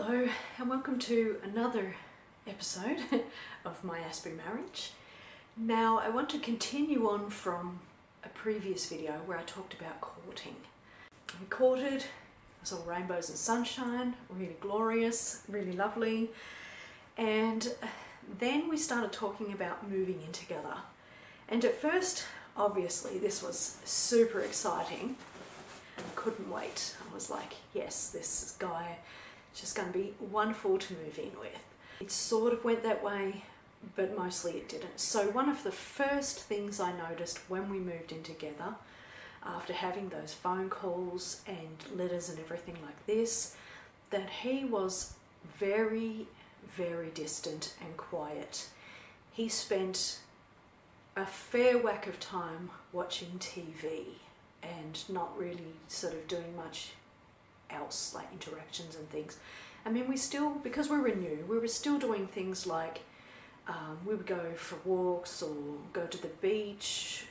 Hello and welcome to another episode of my Autistic Marriage. Now I want to continue on from a previous video where I talked about courting. We courted, it was all rainbows and sunshine, really glorious, really lovely, and then we started talking about moving in together. And at first, obviously, this was super exciting. I couldn't wait. I was like, yes, this guy is just going to be wonderful to move in with. It sort of went that way, but mostly it didn't. So one of the first things I noticed when we moved in together, after having those phone calls and letters and everything like this, that he was very, very distant and quiet. He spent a fair whack of time watching TV and not really sort of doing much else, like interactions and things. I mean, we still, because we were new, we were still doing things like we would go for walks or go to the beach,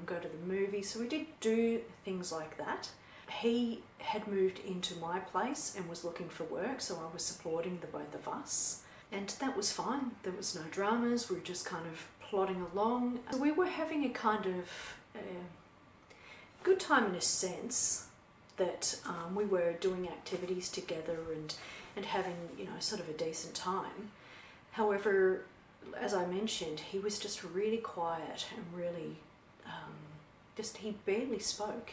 go to the movies. So we did do things like that. He had moved into my place and was looking for work, so I was supporting the both of us. And that was fine. There was no dramas. We were just kind of plodding along. So we were having a kind of good time in a sense that we were doing activities together and having, you know, sort of a decent time. However, as I mentioned, he was just really quiet and really he barely spoke.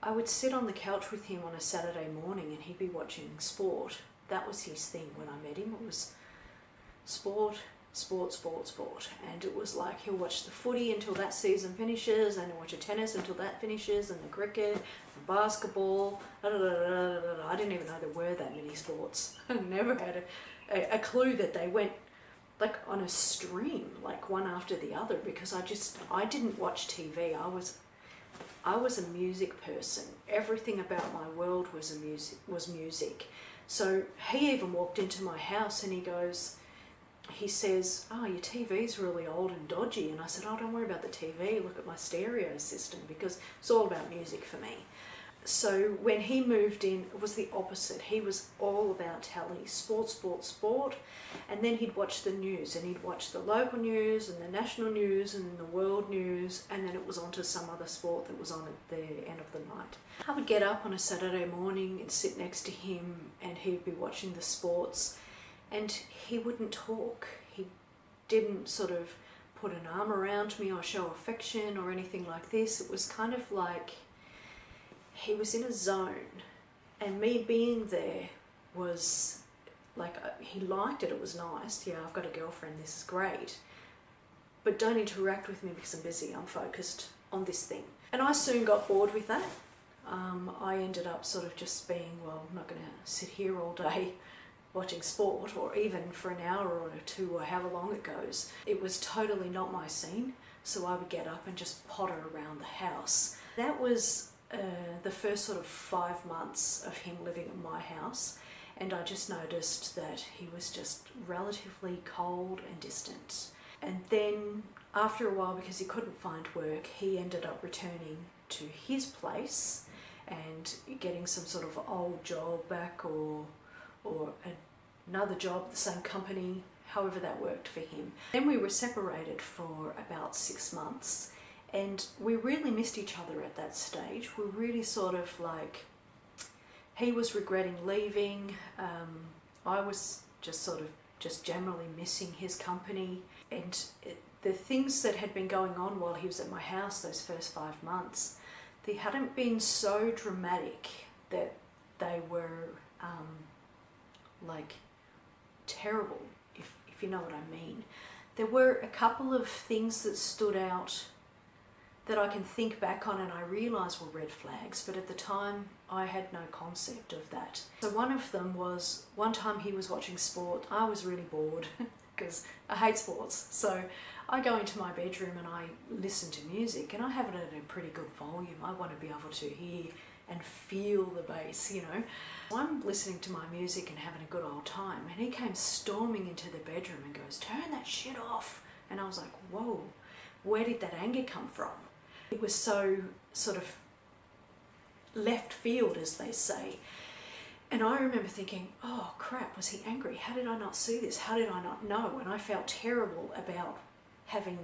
I would sit on the couch with him on a Saturday morning and he'd be watching sport. That was his thing when I met him. It was sport, sport, sport, sport. And it was like he'll watch the footy until that season finishes, and he'll watch a tennis until that finishes, and the cricket, and basketball. I didn't even know there were that many sports. I never had a clue that they went like on a stream, like one after the other, because I didn't watch TV. I was a music person. Everything about my world was music. So he even walked into my house and he says, oh, your TV's really old and dodgy. And I said, oh, don't worry about the TV, look at my stereo system, because it's all about music for me. So when he moved in, it was the opposite. He was all about telly, sport, sport, sport. And then he'd watch the news, and he'd watch the local news and the national news and then the world news, and then it was on to some other sport that was on at the end of the night. I would get up on a Saturday morning and sit next to him, and he'd be watching the sports, and he wouldn't talk. He didn't sort of put an arm around me or show affection or anything like this. It was kind of like he was in a zone, and me being there was like, he liked it, it was nice. Yeah, I've got a girlfriend, this is great. But don't interact with me because I'm busy, I'm focused on this thing. And I soon got bored with that. I ended up sort of just being, well, I'm not going to sit here all day watching sport, or even for an hour or two, or however long it goes. It was totally not my scene, so I would get up and just potter around the house. That was the first sort of 5 months of him living at my house, and I just noticed that he was just relatively cold and distant. And then after a while, because he couldn't find work, he ended up returning to his place and getting some sort of old job back, or another job at the same company, however that worked for him. Then we were separated for about 6 months, and we really missed each other at that stage. We really sort of like, he was regretting leaving, I was just sort of just generally missing his company, and the things that had been going on while he was at my house those first 5 months, they hadn't been so dramatic that they were like terrible, if you know what I mean. There were a couple of things that stood out that I can think back on and I realise were red flags, but at the time I had no concept of that. So one of them was, one time he was watching sport. I was really bored because I hate sports, so I go into my bedroom and I listen to music, and I have it at a pretty good volume. I want to be able to hear and feel the bass, you know. I'm listening to my music and having a good old time, and he came storming into the bedroom and goes, turn that shit off. And I was like, whoa, where did that anger come from? It was so sort of left field, as they say. And I remember thinking, oh crap, was he angry? How did I not see this? How did I not know? And I felt terrible about having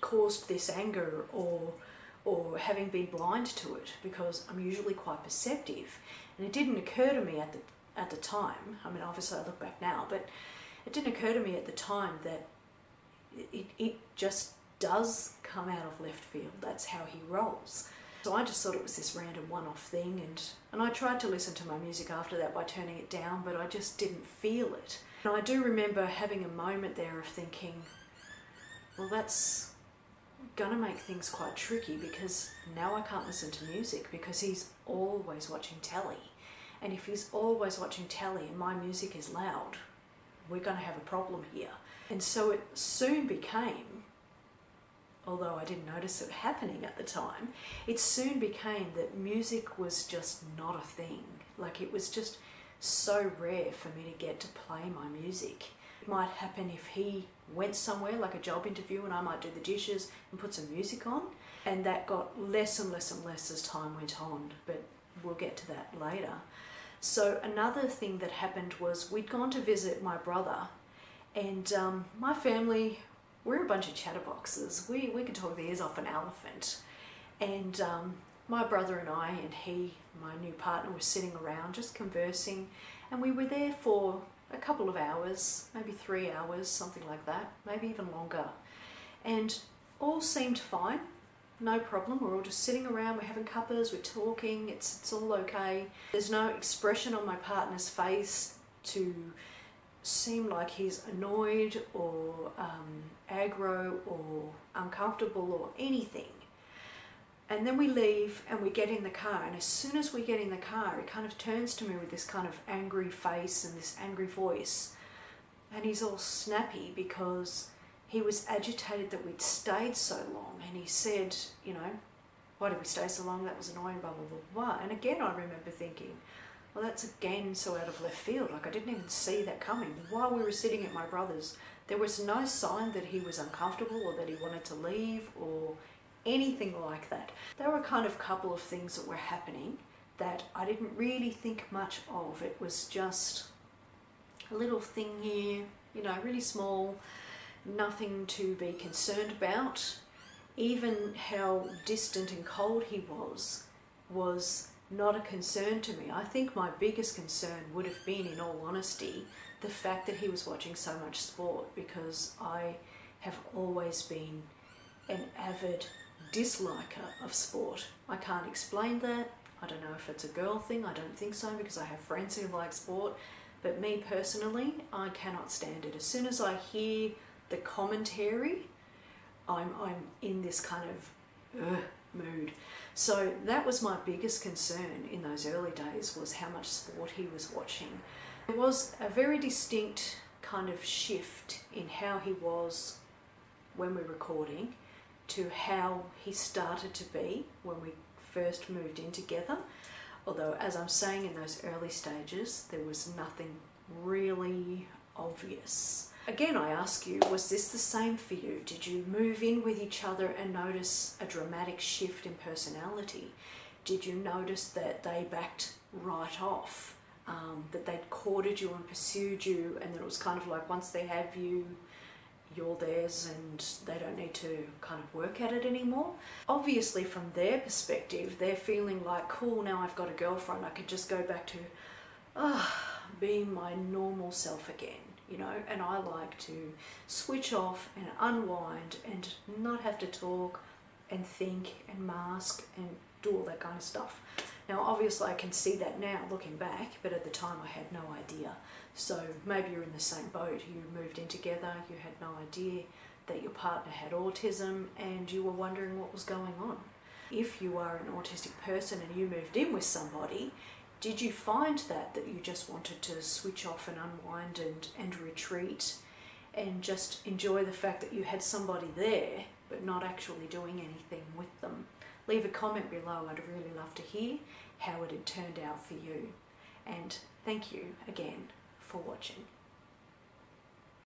caused this anger or having been blind to it, because I'm usually quite perceptive. And it didn't occur to me at the time, I mean obviously I look back now, but it didn't occur to me at the time that it just does come out of left field. That's how he rolls. So I just thought it was this random one-off thing, and I tried to listen to my music after that by turning it down, but I just didn't feel it. And I do remember having a moment there of thinking, well, that's gonna make things quite tricky, because now I can't listen to music because he's always watching telly. And if he's always watching telly and my music is loud, we're gonna have a problem here. And so it soon became, although I didn't notice it happening at the time, it soon became that music was just not a thing. Like, it was just so rare for me to get to play my music. It might happen if he went somewhere, like a job interview, and I might do the dishes and put some music on, and that got less and less and less as time went on, but we'll get to that later. So another thing that happened was we'd gone to visit my brother, and my family, we're a bunch of chatterboxes. We could talk the ears off an elephant. And my brother and I and he, my new partner, were sitting around just conversing, and we were there for a couple of hours, maybe 3 hours, something like that, maybe even longer. And all seemed fine, no problem. We're all just sitting around, we're having cuppas, we're talking, it's all okay. There's no expression on my partner's face to seem like he's annoyed or aggro or uncomfortable or anything. And then we leave and we get in the car, and as soon as we get in the car, he kind of turns to me with this kind of angry face and this angry voice, and he's all snappy because he was agitated that we'd stayed so long. And he said, you know, why did we stay so long? That was annoying, blah, blah, blah, blah. And again, I remember thinking, well, that's again so out of left field. Like, I didn't even see that coming. While we were sitting at my brother's, there was no sign that he was uncomfortable or that he wanted to leave or anything like that. There were kind of a couple of things that were happening that I didn't really think much of. It was just a little thing here, you know, really small, nothing to be concerned about. Even how distant and cold he was not a concern to me. I think my biggest concern would have been, in all honesty, the fact that he was watching so much sport, because I have always been an avid disliker of sport. I can't explain that. I don't know if it's a girl thing. I don't think so, because I have friends who like sport. But me personally, I cannot stand it. As soon as I hear the commentary, I'm in this kind of mood. So that was my biggest concern in those early days, was how much sport he was watching. There was a very distinct kind of shift in how he was when we were recording to how he started to be when we first moved in together. Although, as I'm saying, in those early stages, there was nothing really obvious. Again, I ask you, was this the same for you? Did you move in with each other and notice a dramatic shift in personality? Did you notice that they backed right off? That they'd courted you and pursued you, and that it was kind of like, once they have you, you're theirs and they don't need to kind of work at it anymore? Obviously, from their perspective, they're feeling like, cool, now I've got a girlfriend, I could just go back to being my normal self again. You know, and I like to switch off and unwind and not have to talk and think and mask and do all that kind of stuff. Now, obviously, I can see that now looking back, but at the time I had no idea. So maybe you're in the same boat. You moved in together, you had no idea that your partner had autism, and you were wondering what was going on. If you are an autistic person and you moved in with somebody, did you find that you just wanted to switch off and unwind and retreat and just enjoy the fact that you had somebody there but not actually doing anything with them? Leave a comment below. I'd really love to hear how it had turned out for you. And thank you again for watching.